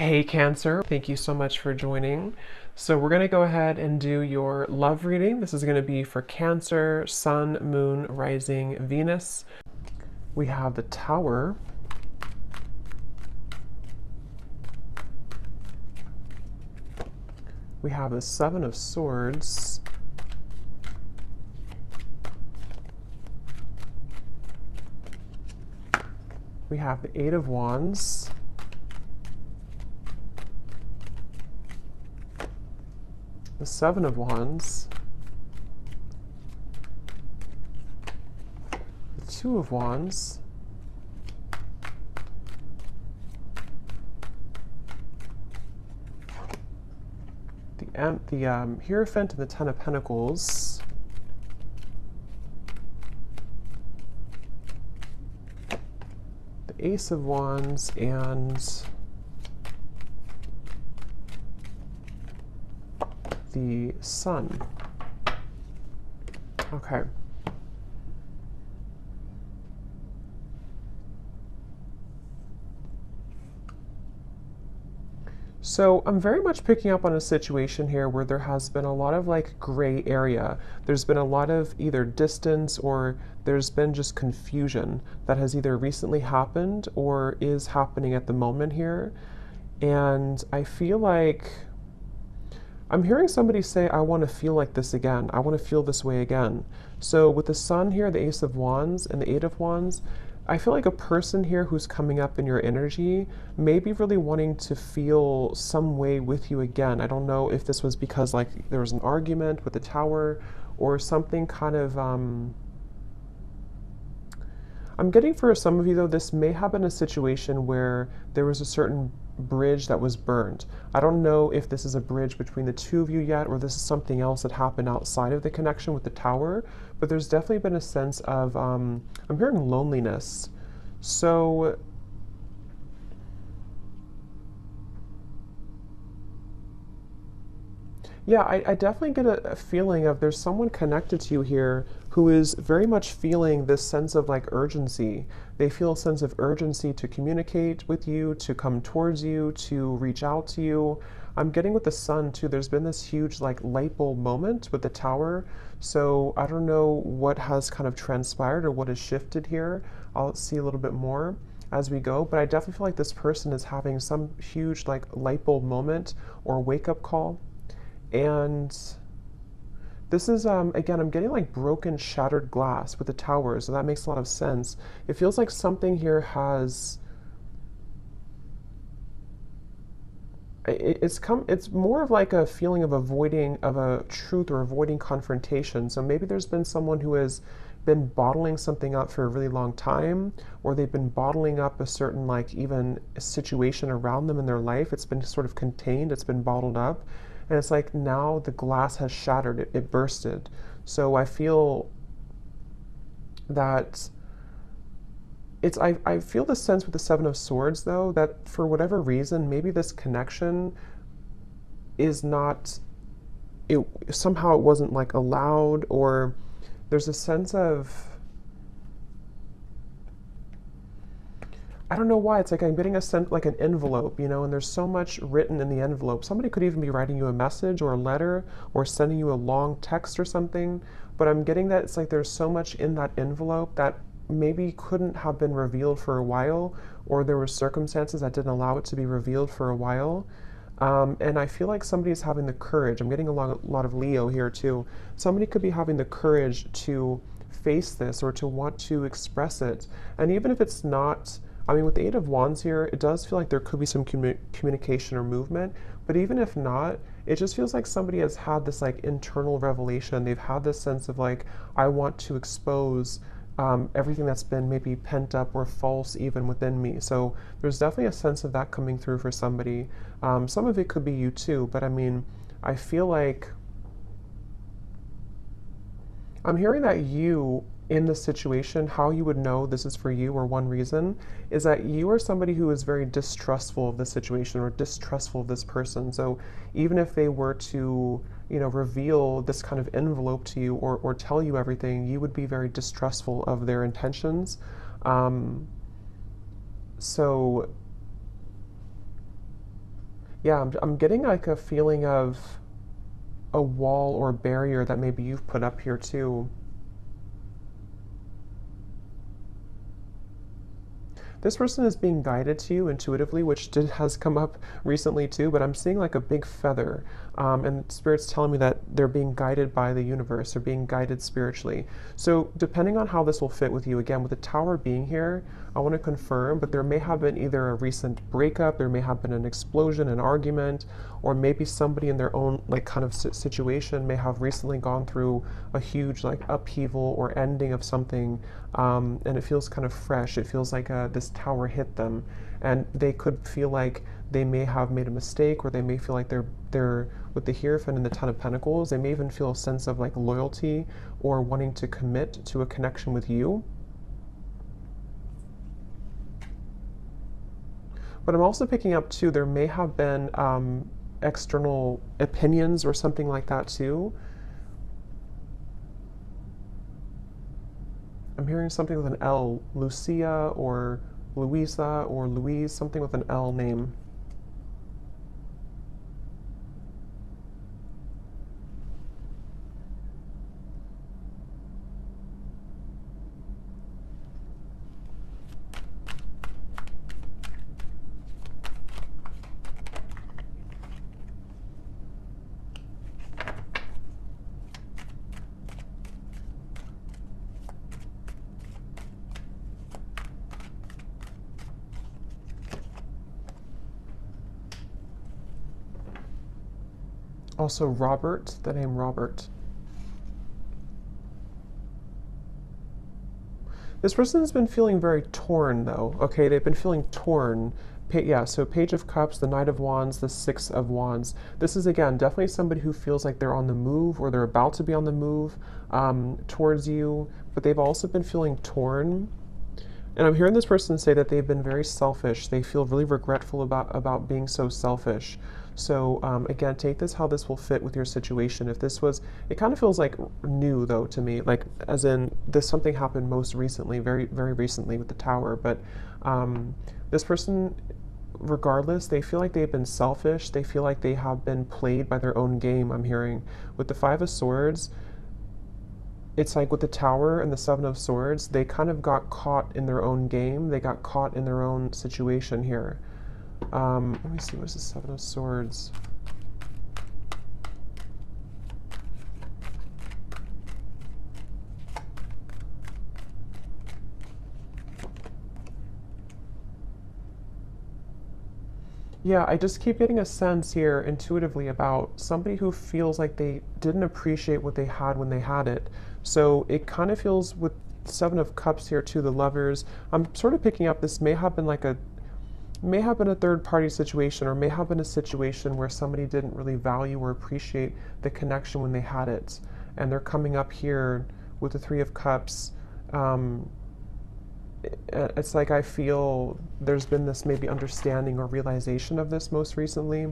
Hey Cancer, thank you so much for joining. So we're going to go ahead and do your love reading. This is going to be for Cancer, Sun, Moon, Rising, Venus. We have the Tower. We have the Seven of Swords. We have the Eight of Wands. The Seven of Wands. The Two of Wands. The Hierophant and the Ten of Pentacles. The Ace of Wands and the Sun. Okay. So I'm very much picking up on a situation here where there has been a lot of like gray area. There's been a lot of either distance or there's been just confusion that has either recently happened or is happening at the moment here. And I feel like I'm hearing somebody say, I want to feel like this again. I want to feel this way again. So with the Sun here, the Ace of Wands, and the Eight of Wands, I feel like a person here who's coming up in your energy may be really wanting to feel some way with you again. I don't know if this was because like there was an argument with the Tower or something kind of I'm getting for some of you though, this may have been a situation where there was a certain bridge that was burned. I don't know if this is a bridge between the two of you yet, or this is something else that happened outside of the connection with the Tower, but there's definitely been a sense of, I'm hearing loneliness. So, yeah, I definitely get a feeling of there's someone connected to you here who is very much feeling this sense of like urgency. They feel a sense of urgency to communicate with you, to come towards you, to reach out to you. I'm getting with the Sun too. There's been this huge like light bulb moment with the Tower. So I don't know what has kind of transpired or what has shifted here. I'll see a little bit more as we go, but I definitely feel like this person is having some huge like light bulb moment or wake up call. And this is, again, I'm getting like broken, shattered glass with the Tower, so that makes a lot of sense. It feels like something here has, it's more of like a feeling of avoiding of a truth or avoiding confrontation. So maybe there's been someone who has been bottling something up for a really long time, or they've been bottling up a certain like even a situation around them in their life. It's been sort of contained, it's been bottled up. And it's like now the glass has shattered, it bursted. So I feel that I feel the sense with the Seven of Swords though, that for whatever reason, maybe this connection is not, it somehow it wasn't like allowed, or there's a sense of, I don't know why, it's like I'm getting a sense like an envelope, you know, and there's so much written in the envelope. Somebody could even be writing you a message or a letter or sending you a long text or something, but I'm getting that it's like there's so much in that envelope that maybe couldn't have been revealed for a while, or there were circumstances that didn't allow it to be revealed for a while. And I feel like somebody is having the courage. I'm getting a lot of Leo here too. Somebody could be having the courage to face this or to want to express it. And even if it's not, I mean, with the Eight of Wands here, it does feel like there could be some communication or movement, but even if not, it just feels like somebody has had this like internal revelation. They've had this sense of like, I want to expose everything that's been maybe pent up or false even within me. So there's definitely a sense of that coming through for somebody. Some of it could be you too, but I mean, I feel like I'm hearing that you, in this situation, how you would know this is for you, or one reason, is that you are somebody who is very distrustful of the situation or distrustful of this person. So even if they were to, you know, reveal this kind of envelope to you or tell you everything, you would be very distrustful of their intentions. So Yeah, I'm getting like a feeling of a wall or barrier that maybe you've put up here too. This person is being guided to you intuitively, which has come up recently too, but I'm seeing like a big feather. And Spirit's telling me that they're being guided by the universe, they're being guided spiritually. So, depending on how this will fit with you, again, with the tower being here, I want to confirm, but there may have been either a recent breakup, there may have been an explosion, an argument, or maybe somebody in their own like kind of situation may have recently gone through a huge like upheaval or ending of something, and it feels kind of fresh. It feels like this tower hit them, and they could feel like they may have made a mistake, or they may feel like they're with the Hierophant and the Ten of Pentacles. They may even feel a sense of like loyalty or wanting to commit to a connection with you. But I'm also picking up too, there may have been external opinions or something like that too. I'm hearing something with an L, Lucia or Louisa or Louise, something with an L name. Also Robert, the name Robert. This person has been feeling very torn though. Okay, they've been feeling torn. Yeah, so Page of Cups, the Knight of Wands, the Six of Wands. This is, again, definitely somebody who feels like they're on the move or they're about to be on the move towards you, but they've also been feeling torn. And I'm hearing this person say that they've been very selfish. They feel really regretful about being so selfish. So again, take this how this will fit with your situation. If this was, it kind of feels like new though to me, like as in this something happened most recently, very, very recently with the tower. But this person, regardless, they feel like they've been selfish. They feel like they have been played by their own game, I'm hearing. With the Five of Swords, it's like with the Tower and the Seven of Swords, they kind of got caught in their own game. They got caught in their own situation here. Let me see, what's the Seven of Swords? Yeah, I just keep getting a sense here intuitively about somebody who feels like they didn't appreciate what they had when they had it. So it kind of feels with Seven of Cups here too, the Lovers. I'm sort of picking up this may have been like a third party situation, or may have been a situation where somebody didn't really value or appreciate the connection when they had it. And they're coming up here with the Three of Cups. It's like I feel there's been this maybe understanding or realization of this most recently.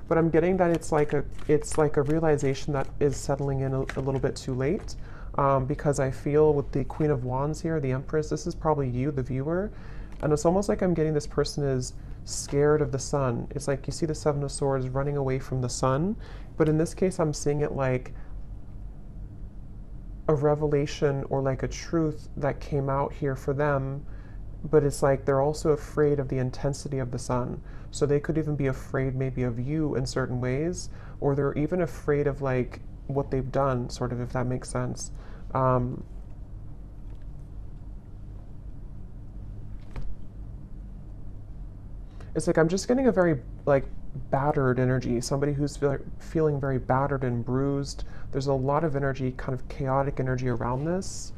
But I'm getting that it's like a realization that is settling in a little bit too late. Because I feel with the Queen of Wands here, the Empress, this is probably you, the viewer, and it's almost like I'm getting this person is scared of the sun. It's like you see the Seven of Swords running away from the sun, but in this case I'm seeing it like a revelation or like a truth that came out here for them, but it's like they're also afraid of the intensity of the sun. So they could even be afraid maybe of you in certain ways, or they're even afraid of like what they've done, sort of, if that makes sense. It's like I'm just getting a very like battered energy, somebody who's feeling very battered and bruised. There's a lot of energy, kind of chaotic energy around this.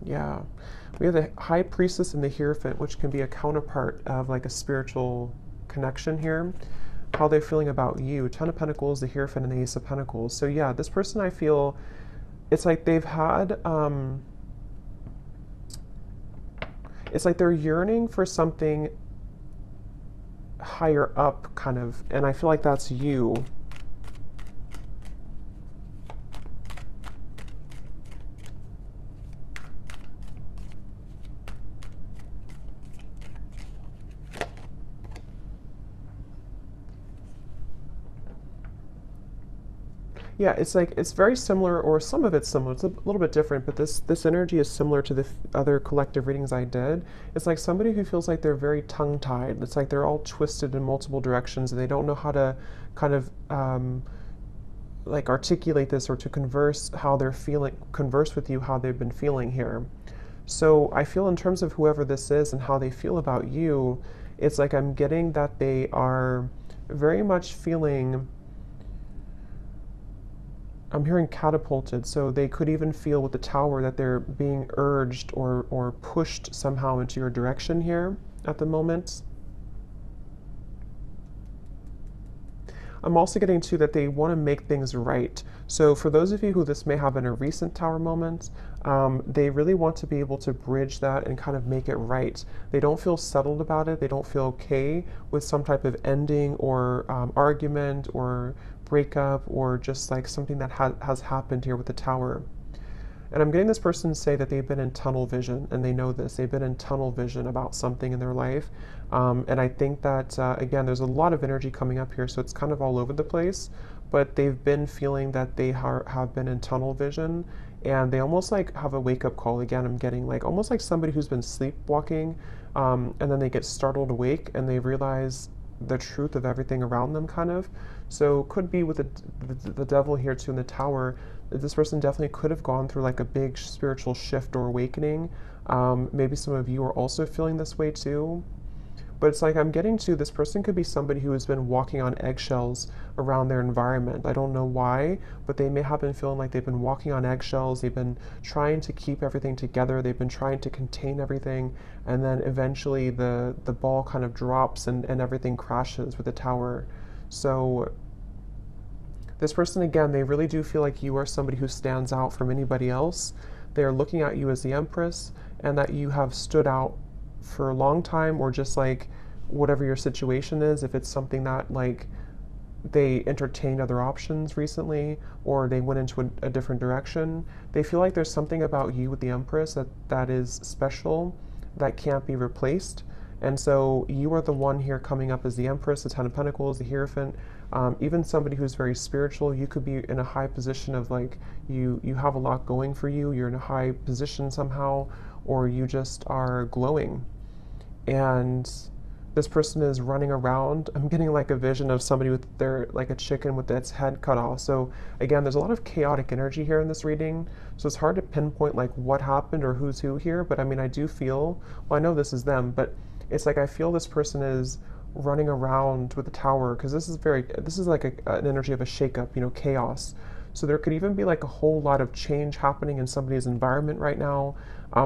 Yeah. We have the High Priestess and the Hierophant, which can be a counterpart of like a spiritual connection here. how they're feeling about you. Ten of Pentacles, the Hierophant, and the Ace of Pentacles. So yeah, this person, I feel, it's like they've had, it's like they're yearning for something higher up, kind of, and I feel like that's you. Yeah, it's like it's very similar, or some of it's similar. It's a little bit different, but this energy is similar to the other collective readings I did. It's like somebody who feels like they're very tongue-tied. It's like they're all twisted in multiple directions, and they don't know how to kind of like articulate this, or to converse how they're feeling, converse with you how they've been feeling here. So I feel, in terms of whoever this is and how they feel about you, it's like I'm getting that they are very much feeling, I'm hearing catapulted, so they could even feel with the Tower that they're being urged or pushed somehow into your direction here at the moment. I'm also getting too that they want to make things right. So for those of you who this may have been a recent Tower moment, they really want to be able to bridge that and kind of make it right. They don't feel settled about it. They don't feel okay with some type of ending or argument or breakup, or just like something that has happened here with the Tower. And I'm getting this person say that they've been in tunnel vision, and they know this. They've been in tunnel vision about something in their life. And I think that, again, there's a lot of energy coming up here, so it's kind of all over the place. But they've been feeling that they have been in tunnel vision, and they almost like have a wake-up call. Again, I'm getting like almost like somebody who's been sleepwalking, and then they get startled awake, and they realize the truth of everything around them, kind of. So could be with the devil here too in the Tower. This person definitely could have gone through like a big spiritual shift or awakening. Maybe some of you are also feeling this way too. But it's like I'm getting to, this person could be somebody who has been walking on eggshells around their environment. I don't know why, but they may have been feeling like they've been walking on eggshells. They've been trying to keep everything together. They've been trying to contain everything. And then eventually the ball kind of drops, and everything crashes with the Tower. So this person, again, they really do feel like you are somebody who stands out from anybody else. They are looking at you as the Empress, and that you have stood out for a long time, or just like whatever your situation is, if it's something that like they entertained other options recently, or they went into a different direction, they feel like there's something about you with the Empress that is special, that can't be replaced. And so you are the one here coming up as the Empress, the Ten of Pentacles, the Hierophant. Even somebody who's very spiritual, you could be in a high position of like, you have a lot going for you, you're in a high position somehow, or you just are glowing. And this person is running around. I'm getting like a vision of somebody with their, like a chicken with its head cut off. So again, there's a lot of chaotic energy here in this reading. So it's hard to pinpoint like what happened or who's who here. But I mean, I do feel, well, I know this is them, but it's like I feel this person is running around with the Tower, because this is like an energy of a shakeup, chaos. So there could even be like a whole lot of change happening in somebody's environment right now.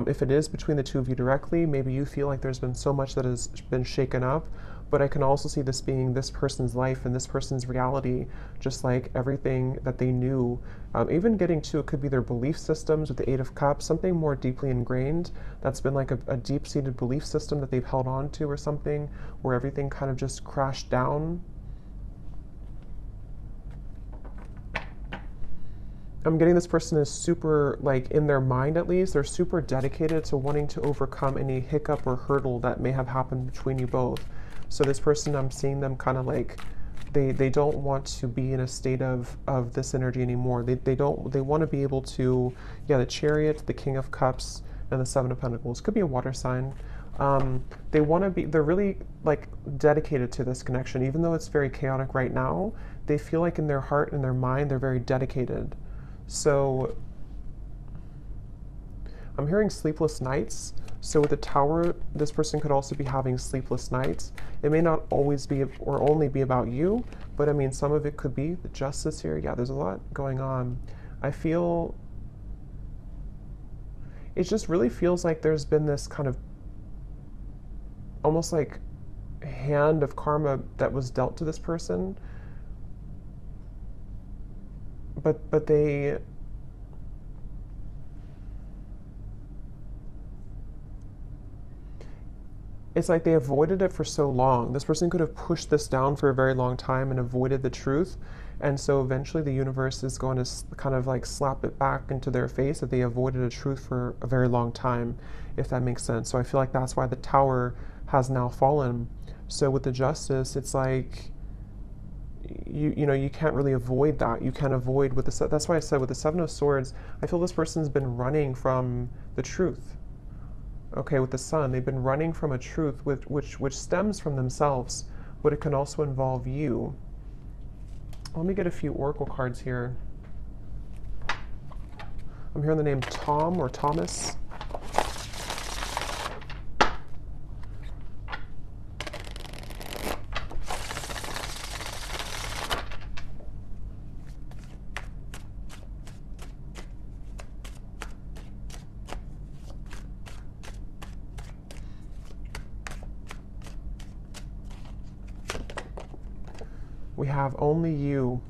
If it is between the two of you directly, maybe you feel like there's been so much that has been shaken up. But I can also see this being this person's life and this person's reality, just like everything that they knew. Even getting to, it could be their belief systems with the Eight of Cups, something more deeply ingrained that's been like a deep-seated belief system that they've held on to, or something where everything kind of just crashed down. I'm getting this person is super, like in their mind at least, they're super dedicated to wanting to overcome any hiccup or hurdle that may have happened between you both. So this person, I'm seeing them kind of like, they don't want to be in a state of this energy anymore. They want to be able to, yeah, the Chariot, the King of Cups, and the Seven of Pentacles. Could be a water sign. They want to be, they're really like dedicated to this connection. Even though it's very chaotic right now, they feel like in their heart and their mind, they're very dedicated. So I'm hearing sleepless nights. So with the Tower, this person could also be having sleepless nights. It may not always be or only be about you, but I mean, some of it could be the Justice here. Yeah, there's a lot going on. I feel, it just really feels like there's been this kind of almost like hand of karma that was dealt to this person, but they, it's like they avoided it for so long. This person could have pushed this down for a very long time and avoided the truth. And so eventually the universe is going to kind of like slap it back into their face that they avoided a truth for a very long time, if that makes sense. So I feel like that's why the tower has now fallen. So with the justice, it's like you know, you can't really avoid that. You can't avoid with the, that's why I said with the Seven of Swords, I feel this person's been running from the truth. Okay, with the Sun, they've been running from a truth which stems from themselves, but it can also involve you. Let me get a few oracle cards here. I'm hearing the name Tom or Thomas. We have only you.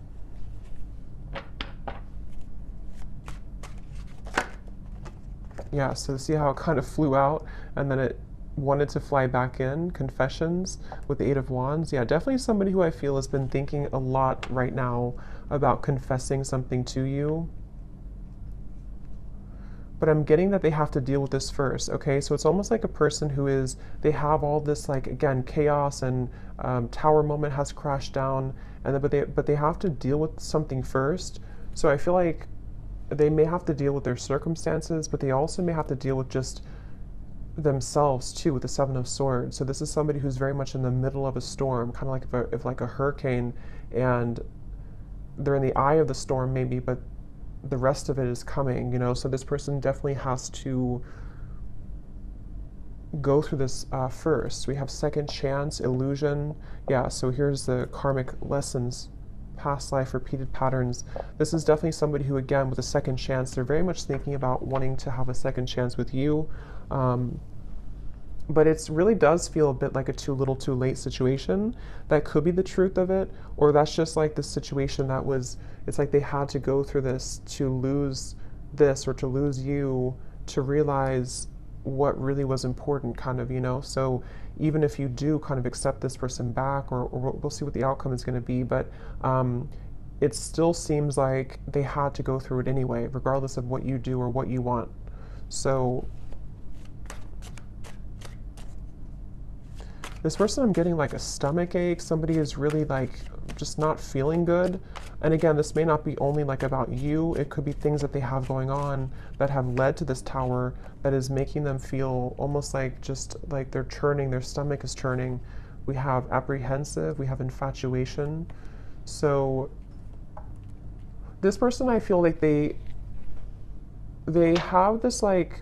Yeah, so see how it kind of flew out and then it wanted to fly back in. Confessions with the Eight of Wands. Yeah, definitely somebody who I feel has been thinking a lot right now about confessing something to you. But I'm getting that they have to deal with this first, okay? So it's almost like a person who is, they have all this, like, again, chaos and tower moment has crashed down, and then, but they have to deal with something first. So I feel like they may have to deal with their circumstances, but they also may have to deal with just themselves too, with the Seven of Swords. So this is somebody who's very much in the middle of a storm, kind of like if like a hurricane, and they're in the eye of the storm maybe, but the rest of it is coming, you know. So this person definitely has to go through this first. We have second chance, illusion. Yeah, so here's the karmic lessons, past life, repeated patterns. This is definitely somebody who, again, with a second chance, they're very much thinking about wanting to have a second chance with you. But it really does feel a bit like a too little too late situation. That could be the truth of it, or that's just like the situation that was, it's like they had to go through this to lose this or to lose you to realize what really was important, kind of, you know. So even if you do kind of accept this person back, or we'll see what the outcome is going to be, but it still seems like they had to go through it anyway, regardless of what you do or what you want. So this person, I'm getting like a stomach ache. Somebody is really like just not feeling good. And again, this may not be only like about you. It could be things that they have going on that have led to this tower that is making them feel almost like just like they're churning, their stomach is churning. We have apprehensive, we have infatuation. So this person, I feel like they have this like,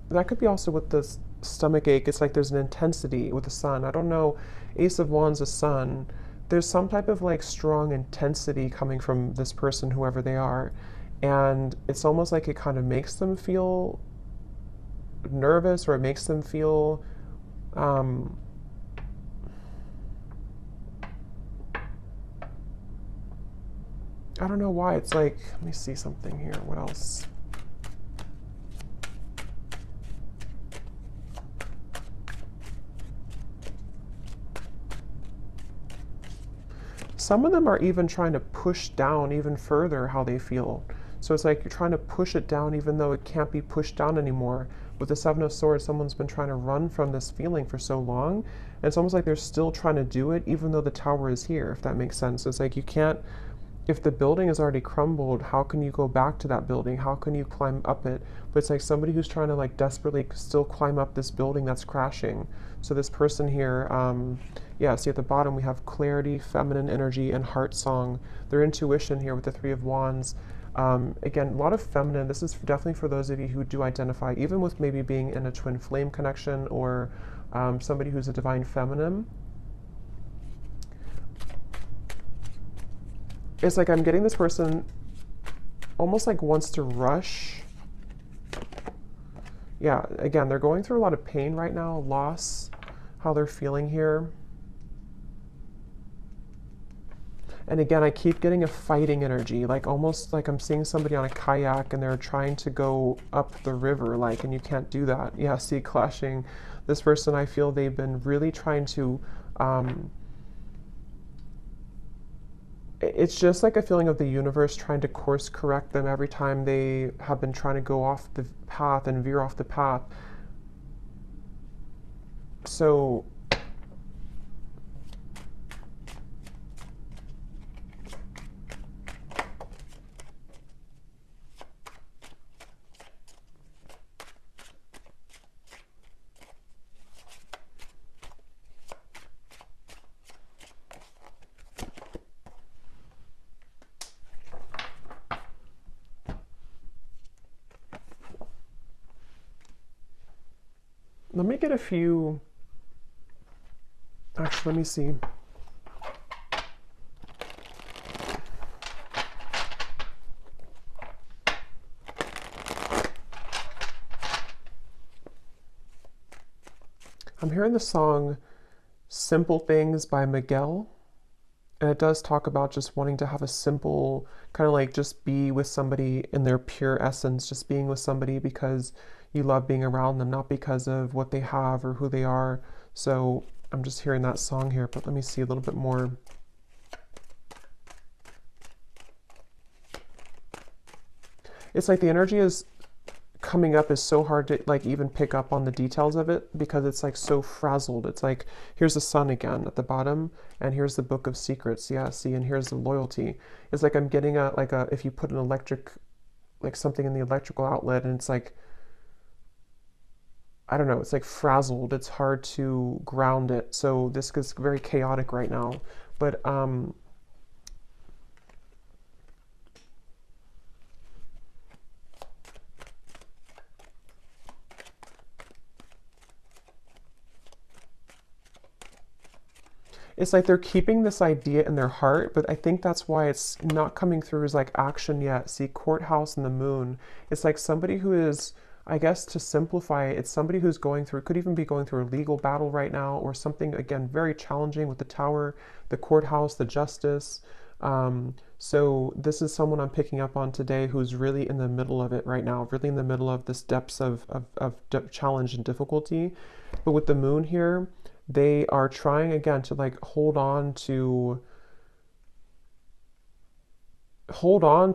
that could be also with this stomach ache. It's like there's an intensity with the Sun. I don't know, Ace of Wands, a Sun. There's some type of like strong intensity coming from this person, whoever they are. And it's almost like it kind of makes them feel nervous, or it makes them feel I don't know why. It's like, let me see something here. What else? Some of them are even trying to push down even further how they feel. So it's like you're trying to push it down even though it can't be pushed down anymore. With the Seven of Swords, someone's been trying to run from this feeling for so long. And it's almost like they're still trying to do it even though the tower is here, if that makes sense. It's like you can't, if the building is already crumbled, how can you go back to that building? How can you climb up it? But it's like somebody who's trying to like desperately still climb up this building that's crashing. So this person here, yeah, see at the bottom we have clarity, feminine energy, and heart song. Their intuition here with the Three of Wands. Again, a lot of feminine. This is definitely for those of you who do identify, even with maybe being in a twin flame connection, or somebody who's a divine feminine. It's like I'm getting this person almost like wants to rush. Yeah, again, they're going through a lot of pain right now, loss, how they're feeling here. And again, I keep getting a fighting energy, like almost like I'm seeing somebody on a kayak and they're trying to go up the river, like, and you can't do that. Yeah, see, clashing. This person, I feel they've been really trying to, it's just like a feeling of the universe trying to course correct them every time they have been trying to go off the path and veer off the path. So let me get a few, actually, let me see. I'm hearing the song Simple Things by Miguel. And it does talk about just wanting to have a simple, kind of like just be with somebody in their pure essence, just being with somebody because you love being around them, not because of what they have or who they are. So I'm just hearing that song here, but let me see a little bit more. It's like the energy is coming up is so hard to like even pick up on the details of it because it's like so frazzled. It's like here's the sun again at the bottom and here's the book of secrets. Yeah, see, and here's the loyalty. It's like I'm getting a like a if you put an electric like something in the electrical outlet and it's like I don't know, it's like frazzled. It's hard to ground it. So this is very chaotic right now. But it's like they're keeping this idea in their heart, but I think that's why it's not coming through as like action yet. See, courthouse and the moon. It's like somebody who is, I guess to simplify it, it's somebody who's going through, could even be going through a legal battle right now or something, again, very challenging with the tower, the courthouse, the justice. So this is someone I'm picking up on today who's really in the middle of it right now, really in the middle of this depths of challenge and difficulty. But with the moon here, they are trying again to like hold on to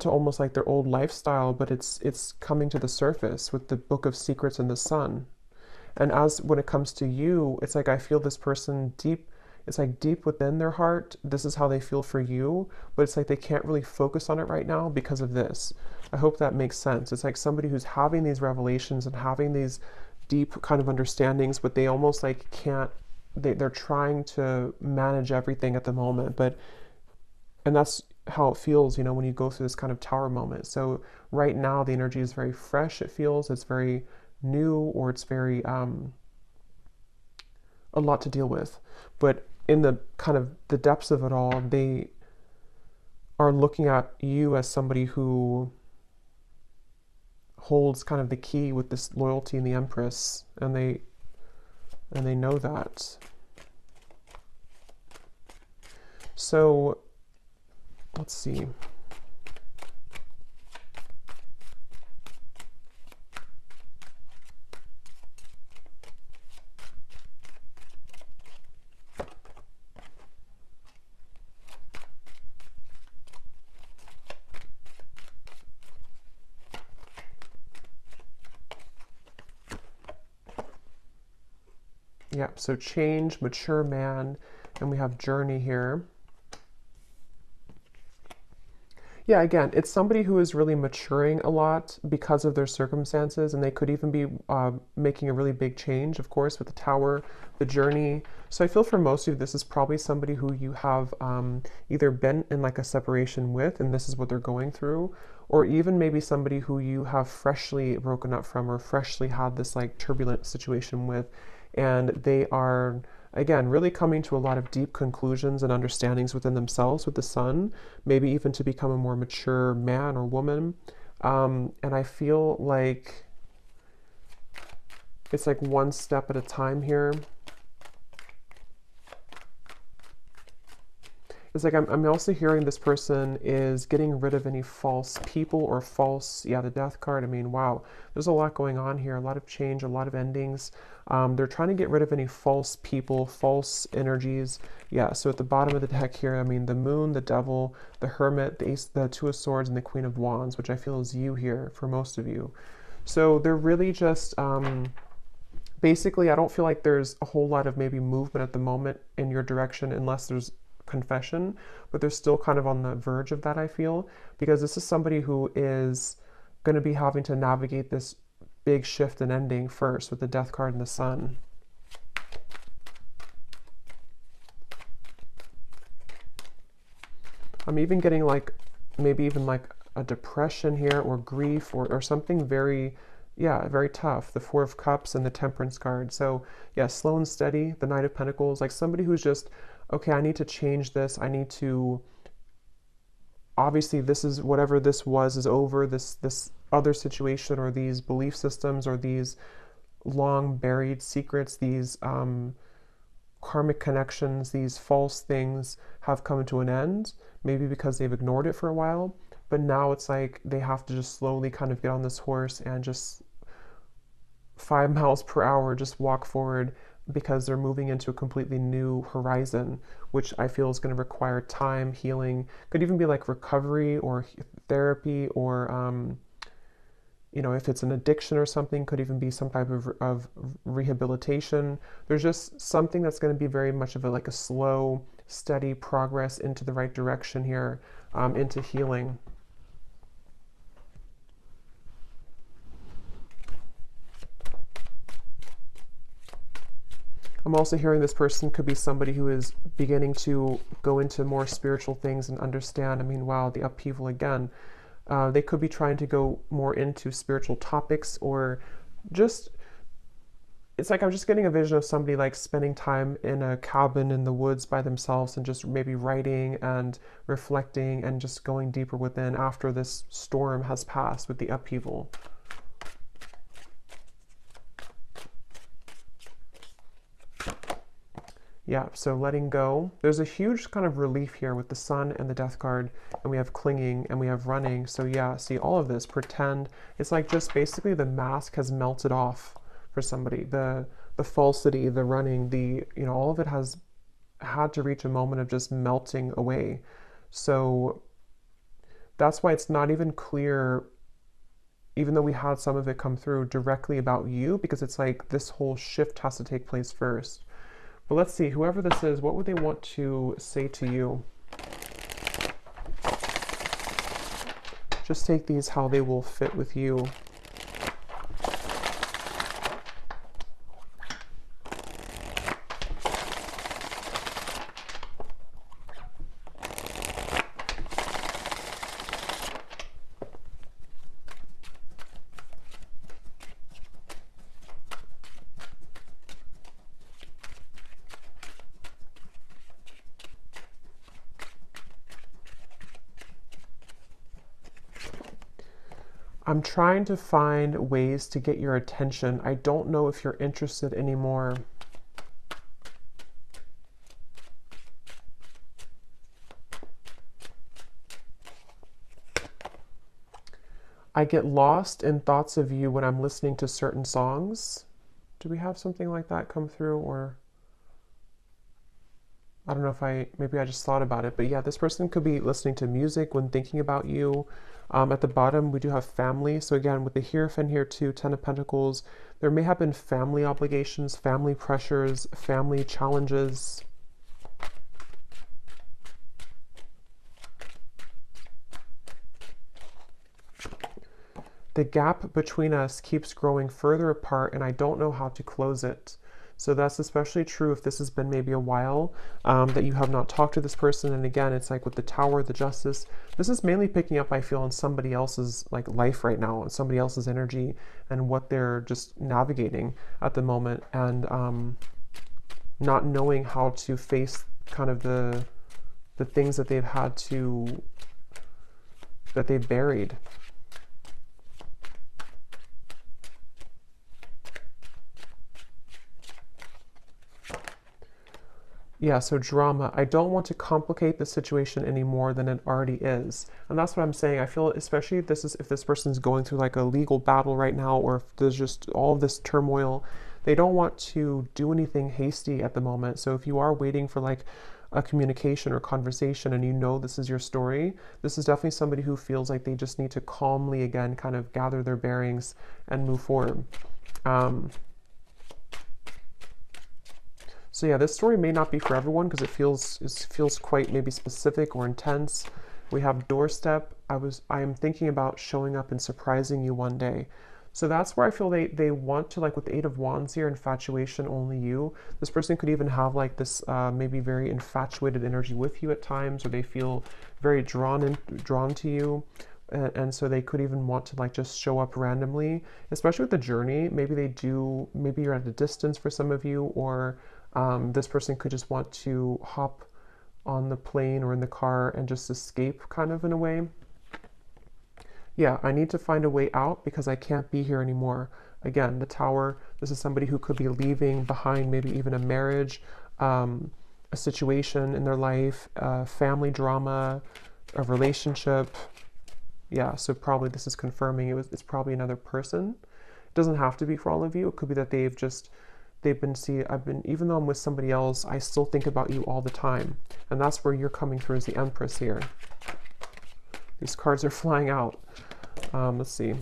almost like their old lifestyle, but it's coming to the surface with the book of secrets and the sun. And as when it comes to you, it's like I feel this person deep, it's like deep within their heart, this is how they feel for you, but it's like they can't really focus on it right now because of this. I hope that makes sense. It's like somebody who's having these revelations and having these deep kind of understandings, but they almost like can't, they're trying to manage everything at the moment, but and that's how it feels, you know, when you go through this kind of tower moment. So right now the energy is very fresh. It feels it's very new, or it's very a lot to deal with. But in the kind of the depths of it all, they are looking at you as somebody who holds kind of the key with this loyalty and the Empress, and they know that. So let's see. Yeah, so change, mature man, and we have journey here. Yeah, again, it's somebody who is really maturing a lot because of their circumstances, and they could even be making a really big change, of course, with the tower, the journey. So I feel for most of you, this is probably somebody who you have either been in like a separation with, and this is what they're going through, or even maybe somebody who you have freshly broken up from or freshly had this like turbulent situation with, and they are again, really coming to a lot of deep conclusions and understandings within themselves with the sun, maybe even to become a more mature man or woman. And I feel like it's like one step at a time here. It's like I'm also hearing this person is getting rid of any false people or false, yeah, the death card. I mean, wow, there's a lot going on here, a lot of change, a lot of endings. They're trying to get rid of any false people, false energies. Yeah, so at the bottom of the deck here, I mean, the moon, the devil, the hermit, the ace, the two of swords, and the queen of wands, which I feel is you here for most of you. So they're really just, basically, I don't feel like there's a whole lot of maybe movement at the moment in your direction unless there's confession, but they're still kind of on the verge of that, I feel, because this is somebody who is going to be having to navigate this big shift and ending first with the death card and the sun. I'm even getting like maybe even like a depression here or grief or something very, yeah, very tough. The Four of Cups and the Temperance card. So yeah, slow and steady, the Knight of Pentacles, like somebody who's just, okay, I need to change this. I need to, obviously this is whatever this was is over, this other situation or these belief systems or these long buried secrets, these karmic connections, these false things have come to an end, maybe because they've ignored it for a while, but now it's like they have to just slowly kind of get on this horse and just 5 miles per hour just walk forward because they're moving into a completely new horizon, which I feel is going to require time, healing, could even be like recovery or therapy or you know, if it's an addiction or something, could even be some type of rehabilitation. There's just something that's going to be very much of a like a slow, steady progress into the right direction here, into healing. I'm also hearing this person could be somebody who is beginning to go into more spiritual things and understand. I mean, wow, the upheaval again. They could be trying to go more into spiritual topics or just, it's like I'm just getting a vision of somebody like spending time in a cabin in the woods by themselves and just maybe writing and reflecting and just going deeper within after this storm has passed with the upheaval. Yeah, so letting go. There's a huge kind of relief here with the sun and the death card, and we have clinging and we have running. So yeah, see all of this, pretend. It's like just basically the mask has melted off for somebody. The falsity, the running, the, you know, all of it has had to reach a moment of just melting away. So that's why it's not even clear, even though we had some of it come through directly about you, because it's like this whole shift has to take place first. But let's see, whoever this is, what would they want to say to you? Just take these how they will fit with you. I'm trying to find ways to get your attention. I don't know if you're interested anymore. I get lost in thoughts of you when I'm listening to certain songs. Do we have something like that come through? Or I don't know if maybe I just thought about it, but yeah, this person could be listening to music when thinking about you. At the bottom, we do have family. So again, with the Hierophant here too, Ten of Pentacles, there may have been family obligations, family pressures, family challenges. The gap between us keeps growing further apart and I don't know how to close it. So that's especially true if this has been maybe a while that you have not talked to this person. And again, it's like with the Tower, the Justice, this is mainly picking up, I feel, on somebody else's like life right now, and somebody else's energy and what they're just navigating at the moment, and not knowing how to face kind of the things that they've had to, that they've buried. Yeah, so drama. I don't want to complicate the situation any more than it already is. And that's what I'm saying. I feel especially if this person's going through like a legal battle right now, or if there's just all of this turmoil, they don't want to do anything hasty at the moment. So if you are waiting for like a communication or conversation and you know this is your story, this is definitely somebody who feels like they just need to calmly again kind of gather their bearings and move forward. Um, So yeah, this story may not be for everyone because it feels quite maybe specific or intense. We have doorstep. I am thinking about showing up and surprising you one day. So that's where I feel they want to, like with the Eight of Wands here, infatuation, only you. This person could even have like this maybe very infatuated energy with you at times, or they feel very drawn to you. And so they could even want to like just show up randomly, especially with the journey. Maybe you're at a distance for some of you, or this person could just want to hop on the plane or in the car and just escape kind of in a way. Yeah, I need to find a way out because I can't be here anymore. Again, the Tower, this is somebody who could be leaving behind maybe even a marriage, a situation in their life, family drama, a relationship. Yeah, so probably this is confirming it's probably another person. It doesn't have to be for all of you. It could be that even though I'm with somebody else, I still think about you all the time. And that's where you're coming through as the Empress here. These cards are flying out. Let's see.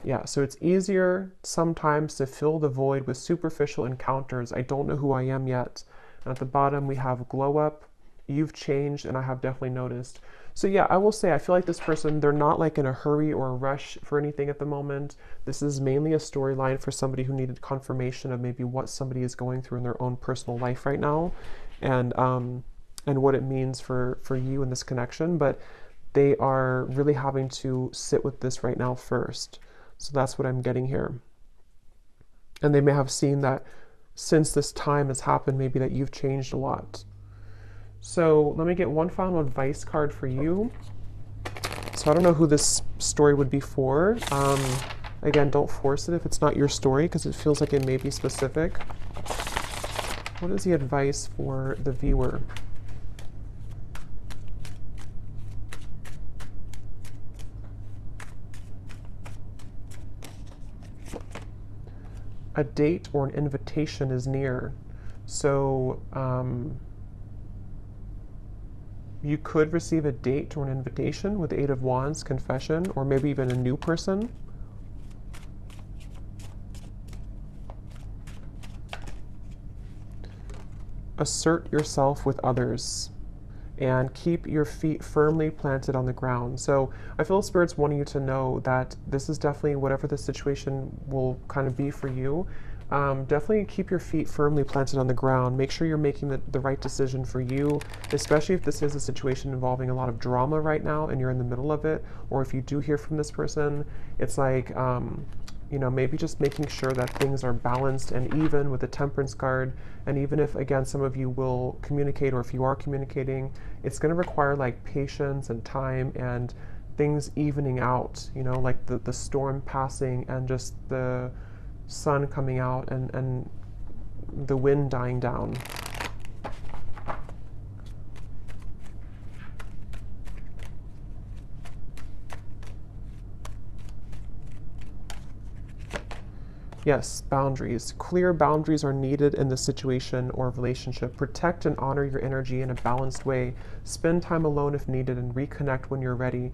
Yeah, so it's easier sometimes to fill the void with superficial encounters. I don't know who I am yet. And at the bottom, we have glow up. You've changed, and I have definitely noticed. So yeah, I will say, I feel like this person, they're not like in a hurry or a rush for anything at the moment. This is mainly a storyline for somebody who needed confirmation of maybe what somebody is going through in their own personal life right now, and what it means for you in this connection. But they are really having to sit with this right now first. So that's what I'm getting here. And they may have seen that since this time has happened, maybe that you've changed a lot. So let me get one final advice card for you. So I don't know who this story would be for. Again, don't force it if it's not your story because it feels like it may be specific. What is the advice for the viewer? A date or an invitation is near. So you could receive a date or an invitation with the Eight of Wands, confession, or maybe even a new person. Assert yourself with others and keep your feet firmly planted on the ground. So I feel Spirit's wanting you to know that this is definitely, whatever the situation will kind of be for you, definitely keep your feet firmly planted on the ground. Make sure you're making the right decision for you, especially if this is a situation involving a lot of drama right now and you're in the middle of it, or if you do hear from this person, it's like, maybe just making sure that things are balanced and even with the Temperance card. And even if, again, some of you will communicate, or if you are communicating, it's going to require like patience and time and things evening out, like the storm passing and just the sun coming out and the wind dying down. Yes, boundaries. Clear boundaries are needed in this situation or relationship. Protect and honor your energy in a balanced way. Spend time alone if needed and reconnect when you're ready.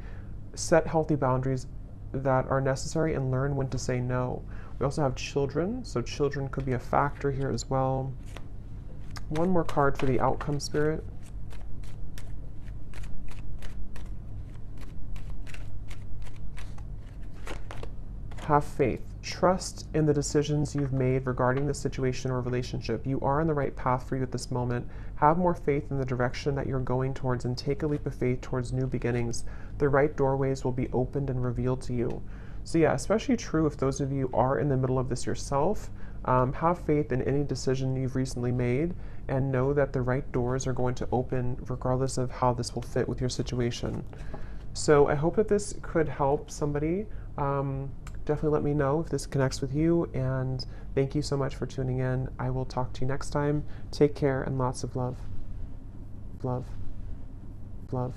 Set healthy boundaries that are necessary and learn when to say no. We also have children, so children could be a factor here as well. One more card for the outcome, Spirit. Have faith. Trust in the decisions you've made regarding the situation or relationship. You are on the right path for you at this moment. Have more faith in the direction that you're going towards and take a leap of faith towards new beginnings. The right doorways will be opened and revealed to you. So yeah, especially true if those of you are in the middle of this yourself. Have faith in any decision you've recently made and know that the right doors are going to open regardless of how this will fit with your situation. So I hope that this could help somebody. Definitely let me know if this connects with you, and thank you so much for tuning in. I will talk to you next time. Take care and lots of love. Love. Love.